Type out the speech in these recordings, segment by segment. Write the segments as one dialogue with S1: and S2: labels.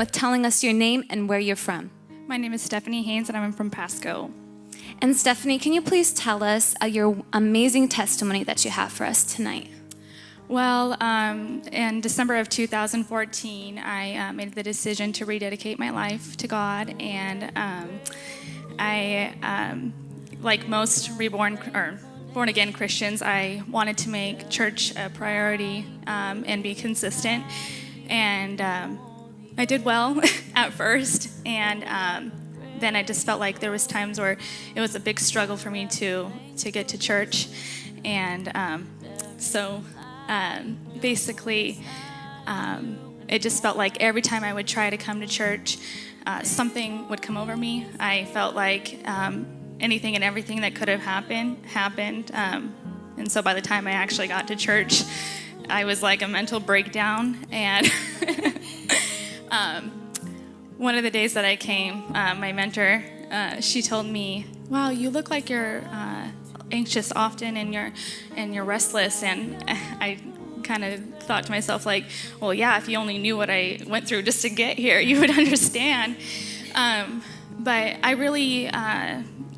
S1: with telling us your name and where you're from.
S2: My name is Stephanie Haynes, and I'm from Pasco.
S1: And Stephanie, can you please tell us your amazing testimony that you have for us tonight?
S2: Well, in December of 2014, I made the decision to rededicate my life to God, and like most born-again Christians, I wanted to make church a priority and be consistent, and I did well at first, and then I just felt like there was times where it was a big struggle for me to get to church, and so basically it just felt like every time I would try to come to church, something would come over me. I felt like anything and everything that could have happened, and so by the time I actually got to church, I was like a mental breakdown, and one of the days that I came, my mentor, she told me, "Wow, you look like you're anxious often, and you're restless." And I kind of thought to myself, like, well, yeah, if you only knew what I went through just to get here, you would understand. But I really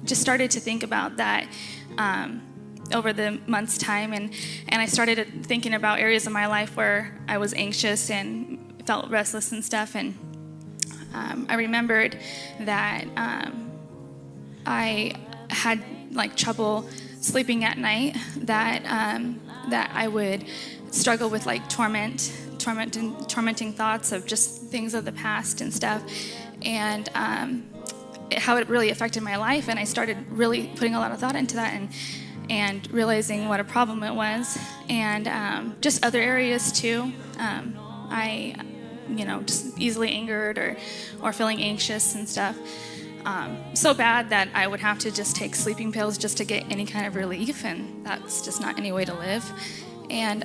S2: just started to think about that over the month's time, and I started thinking about areas of my life where I was anxious and felt restless and stuff, and I remembered that I had like trouble sleeping at night, that I would struggle with like tormenting thoughts of just things of the past and stuff, and how it really affected my life. And I started really putting a lot of thought into that, and realizing what a problem it was, and just other areas too. I just easily angered or feeling anxious and stuff. So bad that I would have to just take sleeping pills just to get any kind of relief, and that's just not any way to live. And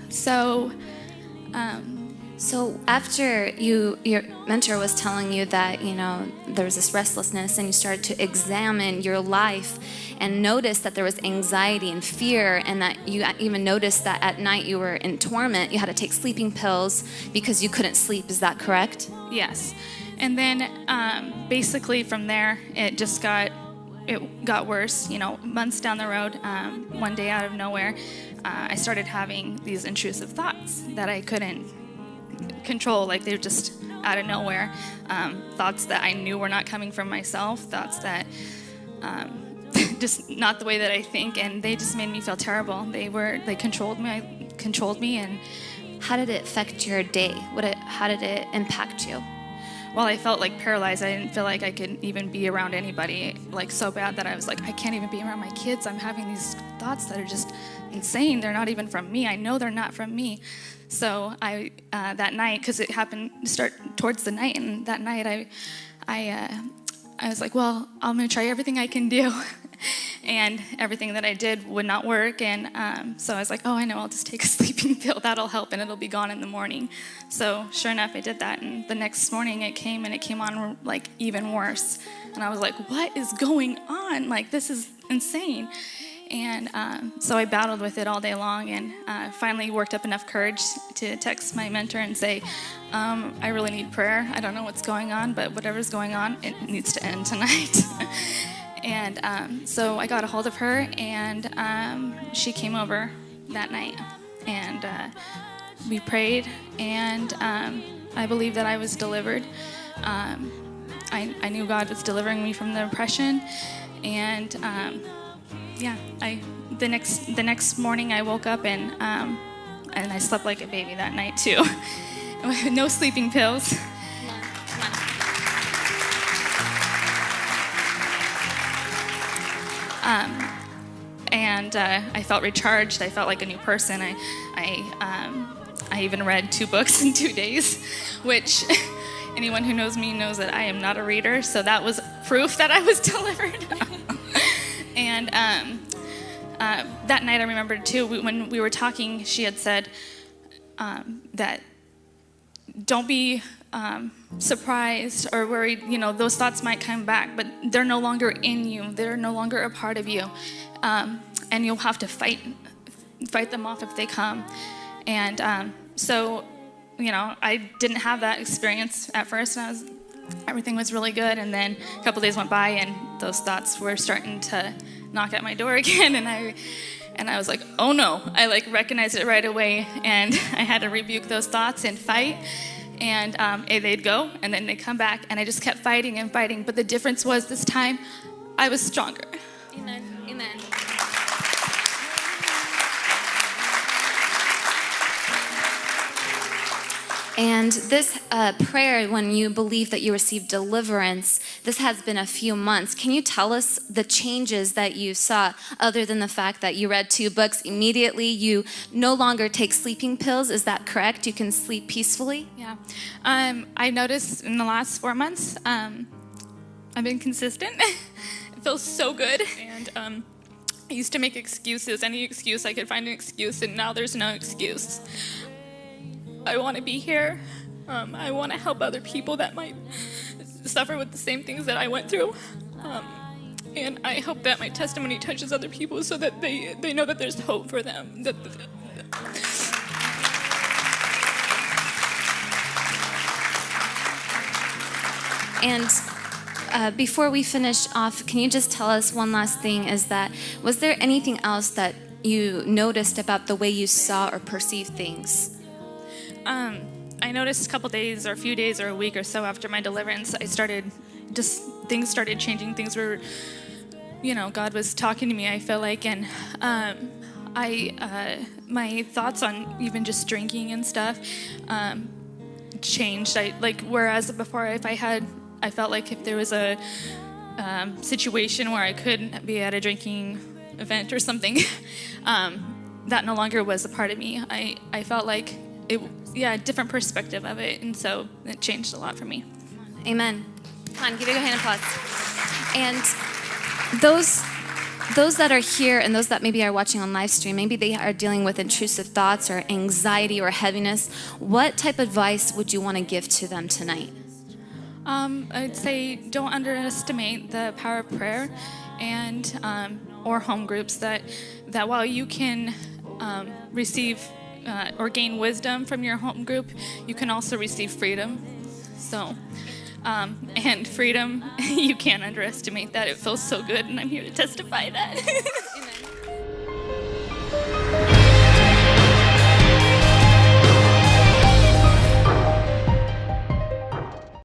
S2: so
S1: after your mentor was telling you that, there was this restlessness, and you started to examine your life and notice that there was anxiety and fear, and that you even noticed that at night you were in torment, you had to take sleeping pills because you couldn't sleep. Is that correct?
S2: Yes. And then basically from there, it got worse. Months down the road, one day out of nowhere, I started having these intrusive thoughts that I couldn't control. Like, they were just out of nowhere. Thoughts that I knew were not coming from myself. Thoughts that just not the way that I think, and they just made me feel terrible. They controlled me. And
S1: how did it affect your day? How did it impact you?
S2: Well, I felt like paralyzed. I didn't feel like I could even be around anybody, like so bad that I was like, I can't even be around my kids. I'm having these thoughts that are just insane. They're not even from me. I know they're not from me. So I that night, because it happened to start towards the night, and that night I was like, well, I'm going to try everything I can do. And everything that I did would not work. And so I was like, oh, I know, I'll just take a sleeping pill. That'll help, and it'll be gone in the morning. So sure enough, I did that. And the next morning it came on like even worse. And I was like, what is going on? Like, this is insane. And so I battled with it all day long, and finally worked up enough courage to text my mentor and say, I really need prayer. I don't know what's going on, but whatever's going on, it needs to end tonight. And so I got a hold of her, and she came over that night, and we prayed, and I believe that I was delivered. I knew God was delivering me from the oppression, and the next morning I woke up, and I slept like a baby that night too. No sleeping pills. And I felt recharged. I felt like a new person. I even read 2 books in 2 days, which anyone who knows me knows that I am not a reader. So that was proof that I was delivered. And that night I remembered too, when we were talking, she had said that don't be surprised or worried. Those thoughts might come back, but they're no longer in you. They're no longer a part of you. And you'll have to fight them off if they come. And so I didn't have that experience at first, and everything was really good. And then a couple days went by, and those thoughts were starting to knock at my door again, and I was like, oh no. I recognized it right away, and I had to rebuke those thoughts and fight. And they'd go, and then they'd come back, and I just kept fighting and fighting. But the difference was this time, I was stronger.
S1: Amen. Amen. And this prayer, when you believe that you received deliverance, this has been a few months. Can you tell us the changes that you saw, other than the fact that you read 2 books immediately? You no longer take sleeping pills. Is that correct? You can sleep peacefully?
S2: Yeah. I noticed in the last 4 months, I've been consistent. It feels so good. And I used to make excuses. Any excuse, I could find an excuse, and now there's no excuse. I want to be here. I want to help other people that might suffer with the same things that I went through. And I hope that my testimony touches other people so that they know that there's hope for them.
S1: And before we finish off, can you just tell us one last thing, is that was there anything else that you noticed about the way you saw or perceived things?
S2: I noticed a couple days or a few days or a week or so after my deliverance, things started changing. Things were, God was talking to me, I feel like, and my thoughts on even just drinking and stuff changed. Whereas before, I felt like if there was a situation where I could be at a drinking event or something, that no longer was a part of me. I felt like a different perspective of it, and so it changed a lot for me.
S1: Amen. Come on, give it a hand of applause. And those that are here and those that maybe are watching on live stream, maybe they are dealing with intrusive thoughts or anxiety or heaviness. What type of advice would you want to give to them tonight?
S2: I'd say don't underestimate the power of prayer and or home groups. That while you can receive or gain wisdom from your home group, you can also receive freedom. So, and freedom, you can't underestimate that. It feels so good, and I'm here to testify that.